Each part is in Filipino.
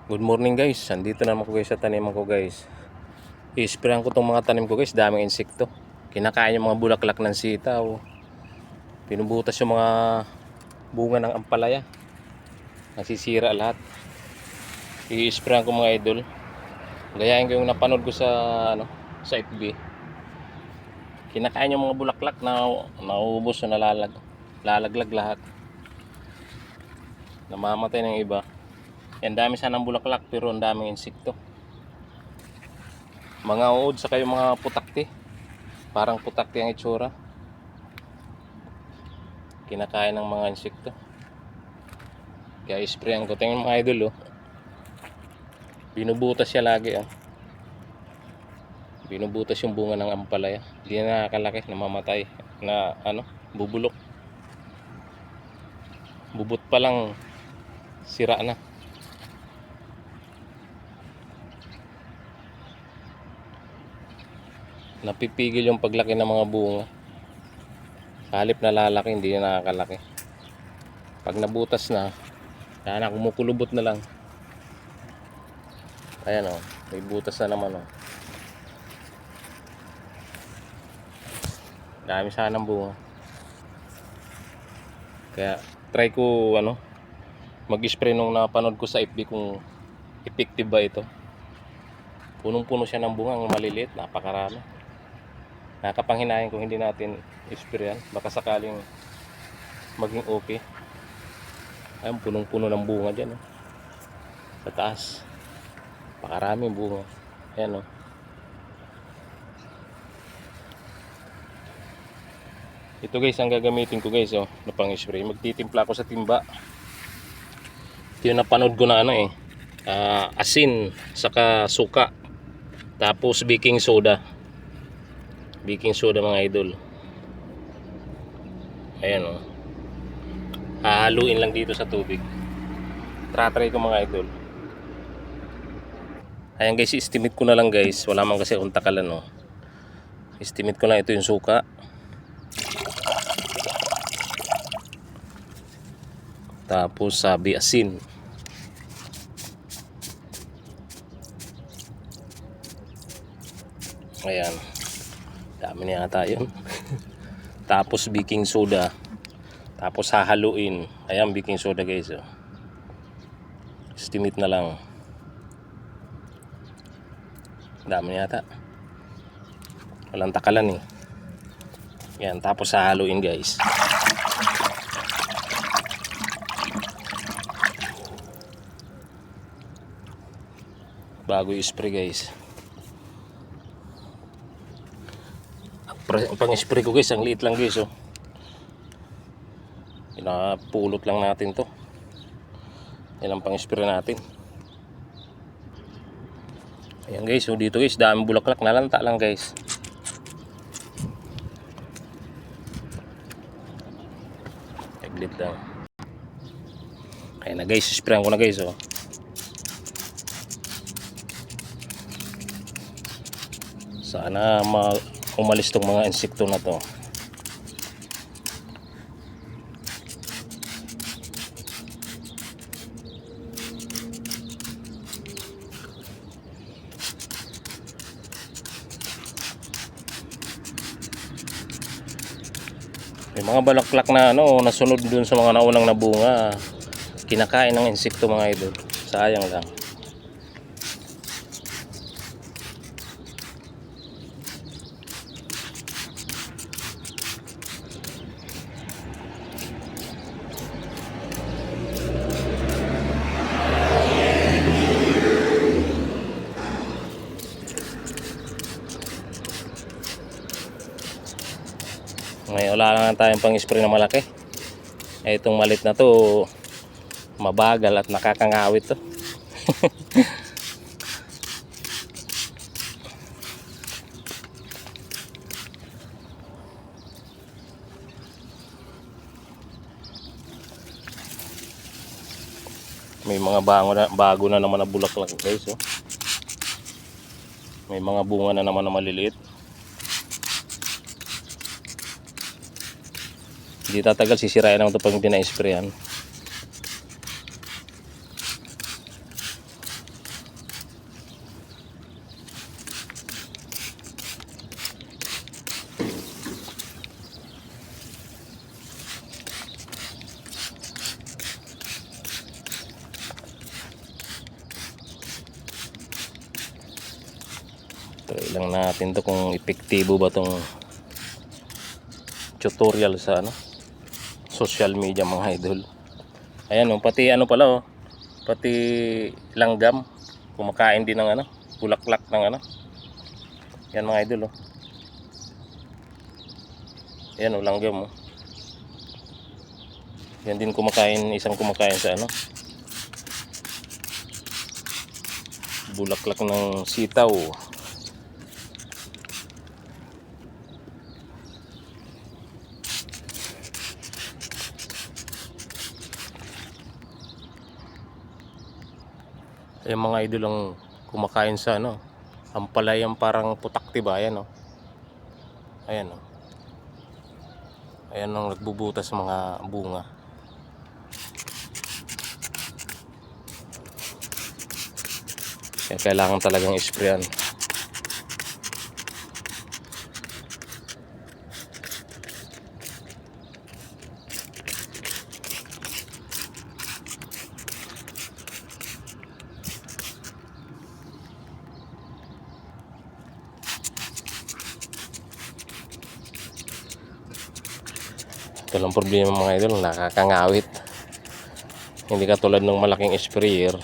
Good morning guys, andito naman ko guys sa taniman ko guys. I-sprayan ko tong mga tanim ko guys, daming insekto. Kinakain yung mga bulaklak ng sitaw. Pinubutas yung mga bunga ng ampalaya. Nasisira lahat. I-sprayan ko mga idol. Gayahin ko yung napanood ko sa sa FB. Kinakain yung mga bulaklak na nauubos na lalaglag lahat. Namamatay ng iba. Yan, dami sanang bulaklak pero ang daming insekto. Mga uod sa kayo mga putakti. Parang putakti ang itsura. Kinakain ng mga insekto. Kaya isprayan ko. Tingnan mga idol oh. Binubutas siya lagi oh. Binubutas yung bunga ng ampalaya. Hindi na nakakalaki, namamatay. Na bubulok. Bubot pa lang sira na. Napipigil yung paglaki ng mga bunga. Halip na lalaki, hindi na nakakalaki. Pag nabutas na, kaya kumukulubot na lang. Ayan o, may butas na naman o. Dami sanang bunga. Kaya try ko mag-spray nung napanood ko sa FB kung effective ba ito. Punong-puno siya ng bunga, ang maliliit, napakarami. Nakapanghinayang kung hindi natin isprayan, baka sakaling maging okay. Ayun, punong-puno ng bunga dyan sa taas. Pakaraming bunga. Ayan Ito guys ang gagamitin ko guys na pang spray. Magtitimpla ako sa timba. Ito yung napanood ko na asin saka suka. Tapos baking soda. Baking soda mga idol. Ayan hahaluin lang dito sa tubig. Try ko mga idol. Ayan guys, estimate ko na lang guys. Wala man kasi akong takalan Estimate ko lang ito yung suka. Tapos sabi asin. Ayan. Dami na yata yun. Tapos baking soda. Tapos hahaluin. Ayan baking soda guys Estimate na lang. Dami na yata. Walang takalan Yan, tapos hahaluin guys. Bago i-spray guys. Pang spray ko guys, ang liit lang guys Pinapulot lang natin to. Yan ang pang spray natin. Ayan guys, dito guys, dami bulaklak, nalanta lang guys. Taglit lang. Kaya na guys, sprayan ko na guys Sana umalis tong mga insekto na to. May mga balaklak na nasunod dun sa mga naunang nabunga. Kinakain ng insekto mga idol. Sayang lang. Ngayon wala lang tayong pang spray na malaki. Itong malit na to mabagal at nakakangawit to. May mga bago na naman na bulaklak guys May mga bunga na naman na maliliit. Hindi tatagal, sisirain naman ito pag hindi na-sprayan. Try lang natin to kung epektibo ba tong tutorial sa social media mga idol. Ayan pati pala pati langgam kumakain din ng bulaklak ng yan mga idol Ayan langgam yan din isang kumakain sa bulaklak ng sitaw. Ayan mga idol ang kumakain sa ampalayang parang putak, diba? Ayan ayan ayan ang nagbubutas mga bunga. Kaya kailangan talagang isprayan. Ito lang problema mga idol, nakakangawit. Hindi katulad ng malaking sprayer.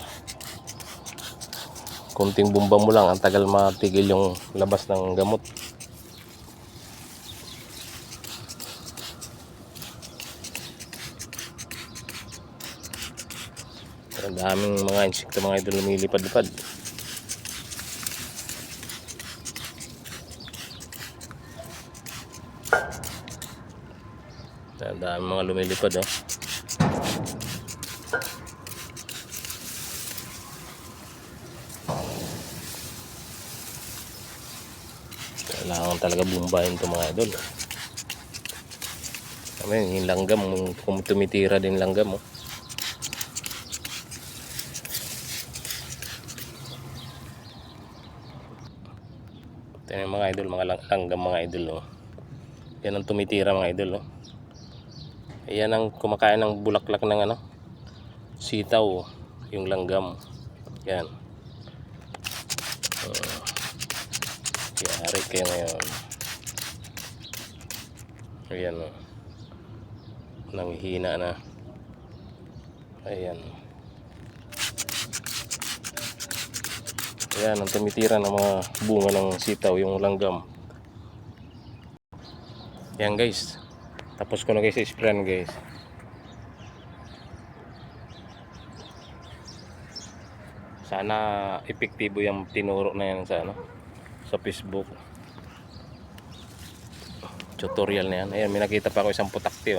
Kunting bumba mo lang, ang tagal matigil yung labas ng gamot. Ang daming mga insekto mga idol lumilipad-lipad. Ang daming mga lumilipad Kailangan talaga bumbahin ito mga idol. Yung langgam, kung tumitira din langgam Ito yung mga idol, mga langgam mga idol Yan ang tumitira mga idol Ayan ang kumakain ng bulaklak ng sitaw, yung langgam. Yan. Yari kayo ngayon. Ayan nanghihina na. Ayan. Ayan ang tumitira ng mga bunga ng sitaw, yung langgam. Yan guys. Tapos ko na guys i-sprayan guys. Sana epektibo yung tinuro na yan sa Facebook. Tutorial na yan. Ayan, may nakita pa ako isang putakti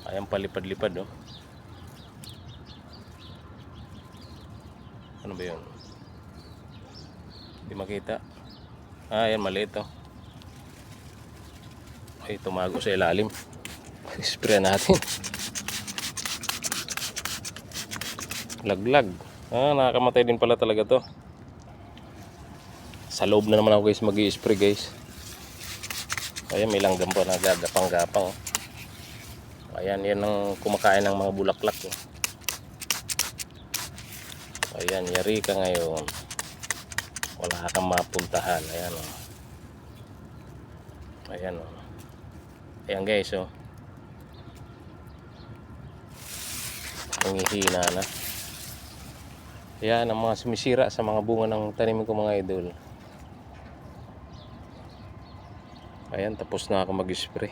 Ayan palipad-lipad Ano ba yun? Hindi makita. Ayan maliit Ay tumago sa ilalim. Spray natin. Laglag. Nakakamatay din pala talaga to. Sa loob na naman ako guys mag-i-spray guys. Ayan may langgam pa nagagapang-gapang Ayan yan ang kumakain ng mga bulaklak Ayan yari ka ngayon. Wala kang mapuntahan. Ayan Ayan Ayan guys Nangihina na. Ayan ang mga sumisira sa mga bunga ng tanim ko mga idol. Ayan tapos na ako mag-spray.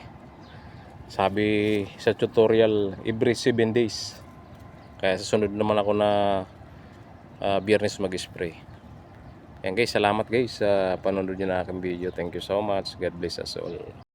Sabi sa tutorial every 7 days. Kaya sa sunod naman ako na Biyernes mag-spray. Ayan guys, salamat guys sa panonood niyo ng aking video. Thank you so much. God bless us all.